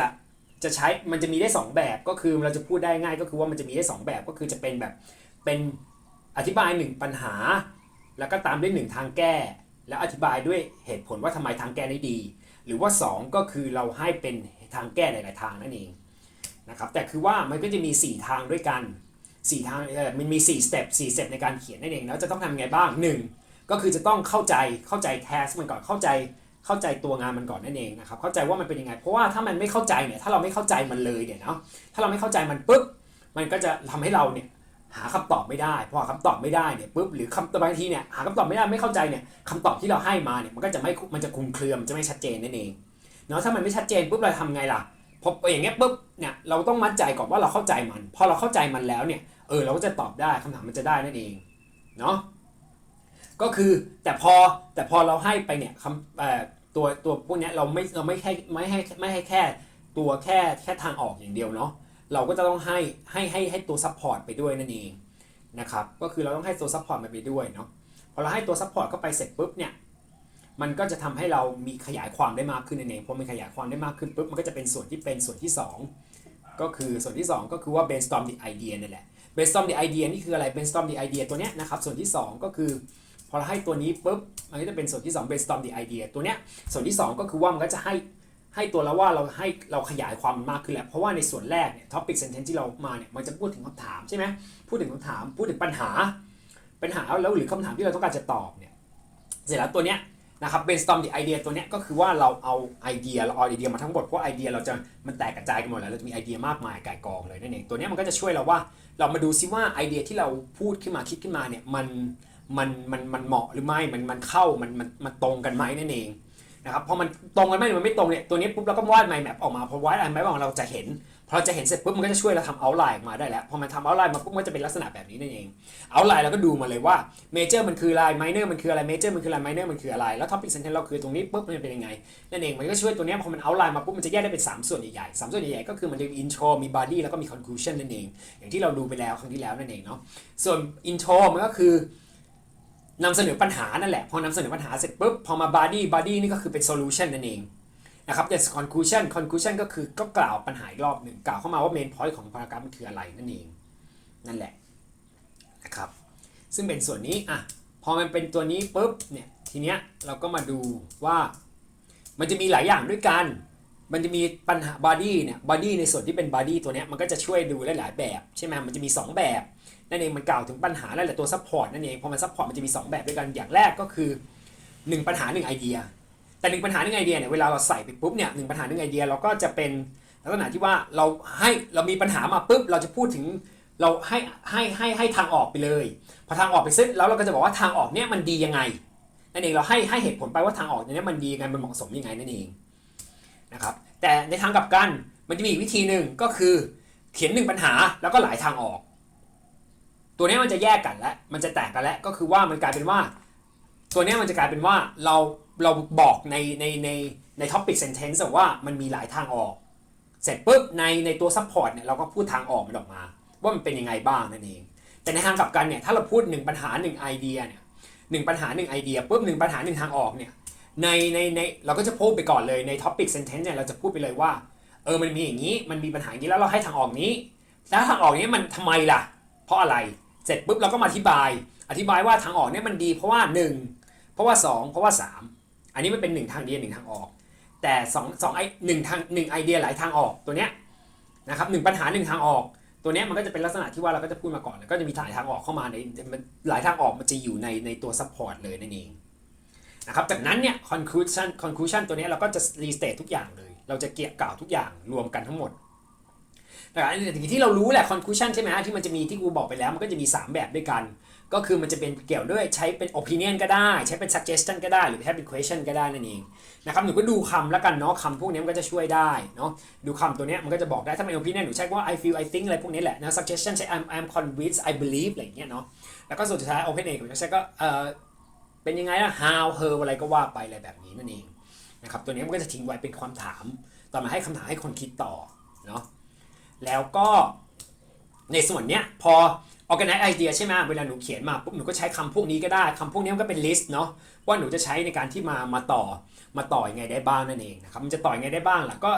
ะมีได้2แบบก็คือเราจะพูดได้ง่ายก็คือว่ามันจะมีได้2แบบก็คือจะเป็นแบบเป็นอธิบาย1ปัญหาแล้วก็ตามด้วย1ทางแก้แล้วอธิบายด้วยเหตุผลว่าทำไมทางแก้ได้ดีหรือว่า2ก็คือเราให้เป็นทางแก้หลายๆทางนั่นเองนะครับแต่คือว่ามันก็จะมี4ทางด้วยกัน4ทางมันมี4 step ในการเขียนนั่นเองแล้วจะต้องทำยังไงบ้าง1ก็คือจะต้องเข้าใจ task มันก่อนเข้าใจตัวงานมันก่อนนั่นเองนะครับเข้าใจว่ามันเป็นยังไงเพราะว่าถ้ามันไม่เข้าใจเนี่ยถ้าเราไม่เข้าใจมันเลยเนี่ยเนาะถ้าเราไม่เข้าใจมันปุ๊บมันก็จะทำให้เราเนี่ยหาคำตอบไม่ได้พอหาคำตอบไม่ได้เนี่ยปุ๊บหรือบางทีเนี่ยหาคำตอบไม่ได้ไม่เข้าใจเนี่ยคำตอบที่เราให้มาเนี่ยมันจะคลุมเครือมันจะไม่ชัดเจนนั่นเองเนาะถ้ามันไม่ชัดเจนปุ๊บเราทำไงล่ะพออย่างเงี้ยปุ๊บเนี่ยเราต้องมั่นใจก่อนว่าเราเข้าใจมันพอเราเข้าใจมันแล้วเนี่ยเราก็จะตอบได้คำถามมันจะได้นั่นเองเนาะก็คือแต่พอเราให้ไปเนี่ยตัวพวกนี้เราไม่ให้แค่ตัวแค่ทางออกอย่างเดียวเนาะเราก็จะต้องให้ตัวซัพพอร์ตไปด้วยนั่นเองนะครับก็คือเราต้องให้ตัวซัพพอร์ตไปด้วยเนาะพอเราให้ตัวซัพพอร์ตเข้าไปเสร็จปุ๊บเนี่ยมันก็จะทำให้เรามีขยายความได้มากขึ้นนั่นเองพอมันขยายความได้มากขึ้นปุ๊บมันก็จะเป็นส่วนที่2ก็คือส่วนที่2ก็คือว่า brainstorm the idea นี่แหละ brainstorm the idea นี่คืออะไร brainstorm the idea ตัวเนี้ยนะครับส่วนที่2ก็คือพอเราให้ตัวนี้ปุ๊บมันก็จะเป็นส่วนที่2 brainstorm the idea ตัวเนี้ยส่วนที่2ก็คือว่ามันก็จะให้ตัวเราว่าเราขยายความมากขึ้นแหละเพราะว่าในส่วนแรกเนี่ย topic sentence ที่เรามาเนี่ยมันจะพูดถึงคำถามใช่ไหมพูดถึงคำถามพูดถึงปัญหาแล้วหรือคำถามที่เราต้องการจะตอบเนี่ยเสร็จแล้วตัวเนี้ยนะครับ brainstorm the idea ตัวเนี้ยก็คือว่าเราเอาไอเดียมาทั้งหมดเพราะไอเดียมันแตกกระจายกันหมดแล้วเราจะมีไอเดียมากมายก่ายกองเลยนั่นเองตัวเนี้ยมันก็จะช่วยเราว่าเรามาดูซิว่าไอเดียที่เราพูดขึ้นมาคิดขึ้นมาเนี่ยมันเหมาะหรือไม่มันเข้ามันตรงกันไหมนั่นเองนะครับพอมันตรงกันไหมมันไม่ตรงเนี่ยตัวนี้ปุ๊บเราก็วาด mind map ออกมาพอวาด mind map ออกมาเราจะเห็นพอเราจะเห็นเสร็จปุ๊บมันก็จะช่วยเราทำ outline ออกมาได้แล้วพอมันทำ outline มาปุ๊บมันจะเป็นลักษณะแบบนี้นั่นเอง outline เราก็ดูมาเลยว่า major มันคืออะไร minor มันคืออะไร major มันคืออะไร minor มันคืออะไรแล้ว topic sentence เราคือตรงนี้ปุ๊บมันเป็นยังไงนั่นเองมันก็ช่วยตัวนี้พอมัน outline มาปุ๊บมันจะแยกได้เป็น3ส่วนใหญ่ๆ3ส่วนใหญ่ๆก็คือมันจะมี intro มี body แล้วก็มี conclusion นั่นเองอย่างที่เราดูไปแล้วครั้งที่แล้วนั่นเองเนาะส่วน intro มันก็คือนำเสนอปัญหานั่นแหละพอนำเสนอปัญหาเสร็จปุ๊บพอมา body นี่ก็คือเป็น solution นั่นเองนะครับแต่ conclusion ก็คือก็กล่าวปัญหาอีกรอบหนึ่งกล่าวเข้ามาว่า main point ของ paragraph มันคืออะไรนั่นเองนั่นแหละนะครับซึ่งเป็นส่วนนี้พอมันเป็นตัวนี้ปุ๊บเนี่ยทีเนี้ยเราก็มาดูว่ามันจะมีหลายอย่างด้วยกันมันจะมีปัญหา body ในส่วนที่เป็น body ตัวเนี้ยมันก็จะช่วยดูได้หลายแบบใช่ไหมมันจะมี2แบบนั่นเองมันกล่าวถึงปัญหานั่นแหละตัว support นั่นเองพอมัน support มันจะมี2แบบด้วยกันอย่างแรกก็คือ1ปัญหา1ไอเดียแต่1ปัญหา1ไอเดียเนี่ยเวลาเราใส่ไปปุ๊บเนี่ย1ปัญหา1ไอเดียเราก็จะเป็นลักษณะที่ว่าเรามีปัญหามาปุ๊บเราจะพูดถึงเราให้ทางออกไปเลยพอทางออกไปเสร็จแล้วเราก็จะบอกว่าทางออกเนี่ยมันดียังไงนั่นเองเราให้เหตุผลไปว่าทางออกเนี่ยมันดียังไงมันเหมาะสมยังไงนั่นเองนะครับแต่ในทางกลับกันมันจะมีอีกวิธีหนึ่งก็คือเขียน1ปัญหาแล้วก็หลายทางออกตัวนี้มันจะแยกกันแล้วมันจะแตกกันแล้วก็คือว่ามันกลายเป็นว่าตัวนี้มันจะกลายเป็นว่าเราบอกใน topic sentence ว่ามันมีหลายทางออกเสร็จปุ๊บในตัว support เนี่ยเราก็พูดทางออกมันออกมาว่ามันเป็นยังไงบ้างนั่นเองแต่ในทางกลับกันเนี่ยถ้าเราพูด1ปัญหา1ไอเดียเนี่ย1ปัญหา1ไอเดียปุ๊บ1ปัญหา1ทางออกเนี่ยในเราก็จะพูดไปก่อนเลยใน topic sentence เนี่ยเราจะพูดไปเลยว่ามันมีอย่างนี้มันมีปัญหาอย่างนี้แล้วเราให้ทางออกนี้แล้วทางออกนี้มันทำไมล่ะเพราะอะไรเสร็จปุ๊บเราก็มาอธิบายว่าทางออกเนี่ยมันดีเพราะว่า1เพราะว่า2เพราะว่า3อันนี้มันเป็น1ทางเดียว1ทางออกแต่1ไอเดียหลายทางออกตัวเนี้ยนะครับ1ปัญหา1ทางออกตัวนี้มันก็จะเป็นลักษณะที่ว่าเราก็จะพูดมาก่อนแล้วก็จะมีหลายทางออกเข้ามาในหลายทางออกมันจะอยู่ในตัว support เลยนั่นเองนะครับจากนั้นเนี่ย conclusion ตัวนี้เราก็จะ restate ทุกอย่างเลยเราจะกล่าวทุกอย่างรวมกันทั้งหมด อย่างที่เรารู้แหละ conclusion ใช่ไหมที่มันจะมีที่กูบอกไปแล้วมันก็จะมี3แบบด้วยกันก็คือมันจะเป็นเกี่ยวด้วยใช้เป็น opinion ก็ได้ใช้เป็น suggestion ก็ได้หรือใช้เป็น question ก็ได้นั่นเองนะครับหนูก็ดูคำแล้วกันเนาะคำพวกนี้มันก็จะช่วยได้เนาะดูคำตัวนี้มันก็จะบอกได้ถ้าเป็น opinion หนูใช้ว่า I feel I think อะไรพวกนี้แหละนะ suggestion ใช้ I'm convinced I believe อะไรอย่างเงี้ยเนาะแล้วก็สุดท้าย open end หนูจะใช้ก็เป็นยังไงนะ how her อะไรก็ว่าไปอะไรแบบนี้นั่นเองนะครับตัวนี้มันก็จะทิ้งไว้เป็นความถามต่อมาให้คำถามให้คนคิดต่อเนาะแล้วก็ในส่วนเนี้ยพอ organize idea ใช่ไหมเวลาหนูเขียนมาปุ๊บหนูก็ใช้คำพวกนี้ก็ได้คำพวกนี้มันก็เป็น list เนาะว่าหนูจะใช้ในการที่มาต่อยังไงได้บ้างนั่นเองนะครับมันจะต่อยังไงได้บ้างล่ะก็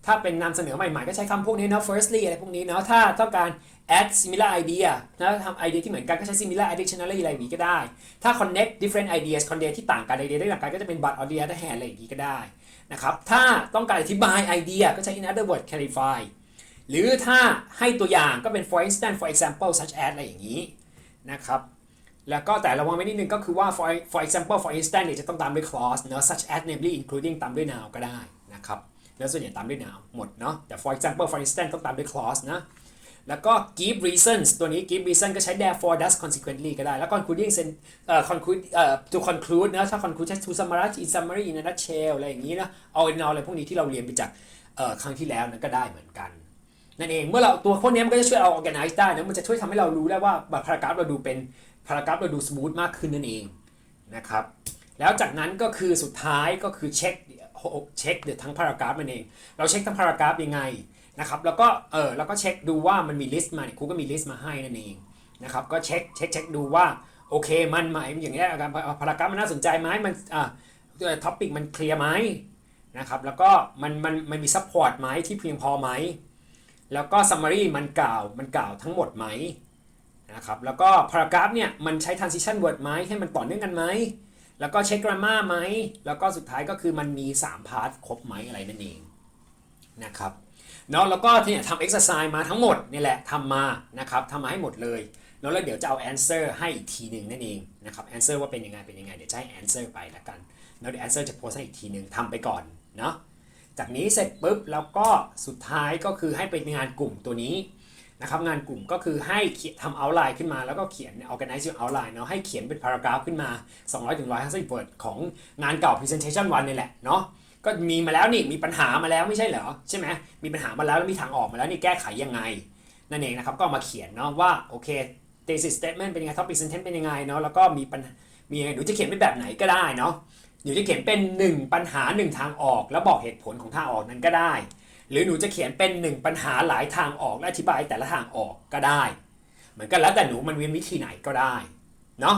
ถ้าเป็นนำเสนอใหม่ๆก็ใช้คำพวกนี้เนาะ firstly อะไรพวกนี้เนาะถ้าต้องการ add similar idea นะทำไอเดียที่เหมือนกันก็ใช้ similar additionally อะไรอย่างนี้ก็ได้ถ้า connect different ideas connect ที่ต่างกันไอเดียได้ต่างกันก็จะเป็น but on the other hand อะไรอย่างนี้ก็ได้นะครับถ้าต้องการอธิบายไอเดียก็ใช้ in other words clarify หรือถ้าให้ตัวอย่างก็เป็น for instance for example such as อะไรอย่างนี้นะครับแล้วก็แต่ระวังไว้นิดนึงก็คือว่า for example for instance เนี่ยจะต้องตามด้วย clause เนอะ such as namely including ตามด้วย noun ก็ได้นะครับแล้วส่วนใหญ่ตามด้วย noun หมดเนาะแต่ for example for instance ต้องตามด้วย clause นะแล้วก็ give reasons ตัวนี้ give reason ก็ใช้ therefore thus consequently ก็ได้แล้ว concluding conclude to conclude นะถ้า conclude ใช้ to summarize in summary in a nutshell อะไรอย่างนี้นะall in all อะไรพวกนี้ที่เราเรียนไปจากครั้งที่แล้วนั้นก็ได้เหมือนกันนั่นเองเมื่อเราตัวพวกนี้มันก็จะช่วยเรา organize ได้นะมันจะช่วยทำให้เรารู้ได้ว่าพารากราฟเราดูเป็นพารากราฟเราดูสมูทมากขึ้นนั่นเองนะครับแล้วจากนั้นก็คือสุดท้ายก็คือเช็คเดี๋ยวทั้งพารากราฟมันเองเราเช็คทั้งพารากราฟยังไงนะครับแล้วก็เช็คดูว่ามันมีลิสต์มาเนี่ยครูก็มีลิสต์มาให้นั่นเองนะครับก็เช็คดูว่าโอเคมันหมายอย่างเงี้ยพารากราฟมันน่าสนใจไหมมันท็อปิกมันเคลียร์ไหมนะครับแล้วก็มันมีซัพพอร์ตไหมที่เพียงพอไหมแล้วก็ summary มันกล่าวทั้งหมดไหมนะครับแล้วก็ paragraph เนี่ยมันใช้ transition word ไหมให้มันต่อเนื่องกันไหมแล้วก็เช็ค grammar ไหมแล้วก็สุดท้ายก็คือมันมี3 part ครบไหมอะไรนั่นเองนะครับเนาะแล้วก็เนี่ยทำ exercise มาทั้งหมดนี่แหละทำมานะครับทำมาให้หมดเลยแล้วเดี๋ยวจะเอา answer ให้อีกทีหนึ่งนั่นเองนะครับ answer ว่าเป็นยังไงเดี๋ยวจะให้ answer ไปละกันแล้วเดี๋ยว answer จะโพสให้อีกทีหนึ่งทำไปก่อนเนาะจากนี้เสร็จปุ๊บแล้วก็สุดท้ายก็คือให้เป็นงานกลุ่มตัวนี้นะครับงานกลุ่มก็คือให้ทำ outline ขึ้นมาแล้วก็เขียน organize your outline เนาะให้เขียนเป็น paragraph ขึ้นมา200 ถึง 150 word ของงานเก่า presentation 1นี่แหละเนาะก็มีมาแล้วนี่มีปัญหามาแล้วไม่ใช่เหรอใช่ไหมมีปัญหามาแล้วมีทางออกมาแล้วนี่แก้ไขยังไงนั่นเองนะครับก็มาเขียนเนาะว่าโอเค thesis statement เป็นยังไง topic sentence เป็นยังไงเนาะแล้วก็มีหนูจะเขียนเป็นแบบไหนก็ได้เนาะหนูจะเขียนเป็น1ปัญหา1ทางออกแล้วบอกเหตุผลของทางออกนั้นก็ได้หรือหนูจะเขียนเป็น1ปัญหาหลายทางออกและอธิบายแต่ละทางออกก็ได้เหมือนกันแล้วแต่หนูมันเวียนวิธีไหนก็ได้เนาะ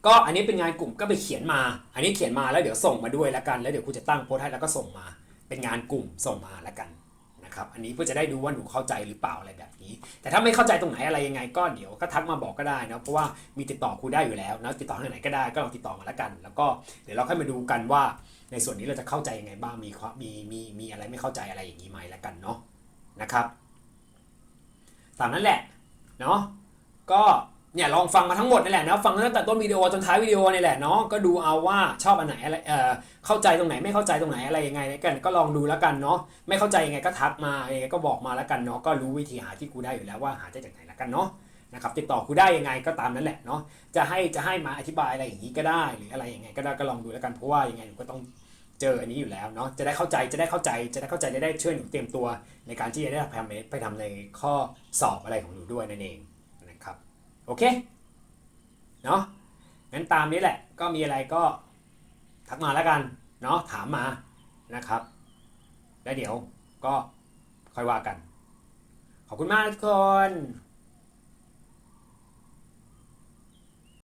ก็อันนี้เป็นงานกลุ่มก็ไปเขียนมาอันนี้เขียนมาแล้วเดี๋ยวส่งมาด้วยแล้วกันแล้วเดี๋ยวครูจะตั้งโพสต์ให้แล้วก็ส่งมาเป็นงานกลุ่มส่งมาแล้วกันนะครับอันนี้เพื่อจะได้ดูว่าหนูเข้าใจหรือเปล่าอะไรแบบนี้แต่ถ้าไม่เข้าใจตรงไหนอะไรยังไงก็เดี๋ยวก็ทักมาบอกก็ได้นะเพราะว่ามีติดต่อครูได้อยู่แล้วนะติดต่อทางไหนก็ได้ก็ลองติดต่อมาแล้วกันแล้วก็เดี๋ยวเราค่อยมาดูกันว่าในส่วนนี้เราจะเข้าใจยังไงบ้างมีอะไรไม่เข้าใจอะไรอย่างนี้ไหมแล้วกันเนาะนะครับตามนั้นแหละเนาะก็เนี่ยลองฟังมาทั้งหมดนี่แหละนะฟังตั้งแต่ต้นวิดีโอจนท้ายวิดีโอนี่แหละเนาะก็ดูเอาว่าชอบอันไหนอะไรเข้าใจตรงไหนไม่เข้าใจตรงไหนอะไรยังไงกันก็ลองดูแล้วกันเนาะไม่เข้าใจยังไงก็ทักมายังไงก็บอกมาแล้วกันเนาะก็รู้วิธีหาที่ครูได้อยู่แล้วว่าหาจากไหนแล้วกันเนาะนะครับติดต่อครูได้ยังไงก็ตามนั้นแหละเนาะจะให้มาอธิบายอะไรอย่างนี้ก็ได้หรืออะไรยังไงก็ได้ก็ลองดูแล้วกันเพราะว่ายังไงหนูก็ต้องเจออันนี้อยู่แล้วเนาะจะได้เข้าใจจะได้ช่วยหนูเตรียมตัวในการที่จะได้ไปทำในข้อสอบอะไรของหนูด้วยนั่นเองนะครับโอเคเนาะงั้นตามนี้แหละก็มีอะไรก็ทักมาแล้วกันเนาะถามมานะครับแล้วเดี๋ยวก็ค่อยว่ากันขอบคุณมากทุกคน